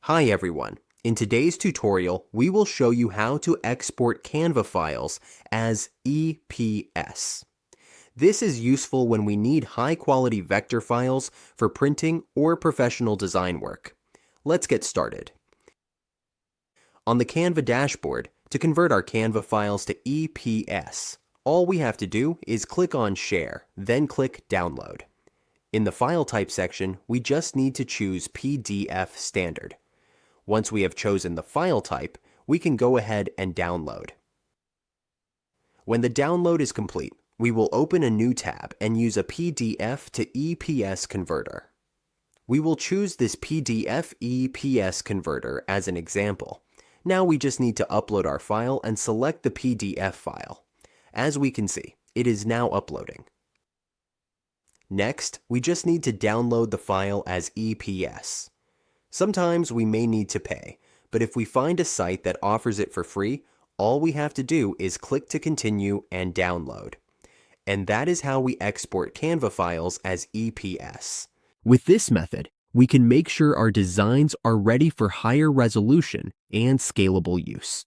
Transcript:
Hi everyone. In today's tutorial, we will show you how to export Canva files as EPS. This is useful when we need high-quality vector files for printing or professional design work. Let's get started. On the Canva dashboard, to convert our Canva files to EPS, all we have to do is click on Share, then click Download. In the File Type section, we just need to choose PDF Standard. Once we have chosen the file type, we can go ahead and download. When the download is complete, we will open a new tab and use a PDF to EPS converter. We will choose this PDF EPS converter as an example. Now we just need to upload our file and select the PDF file. As we can see, it is now uploading. Next, we just need to download the file as EPS. Sometimes we may need to pay, but if we find a site that offers it for free, all we have to do is click to continue and download. And that is how we export Canva files as EPS. With this method, we can make sure our designs are ready for higher resolution and scalable use.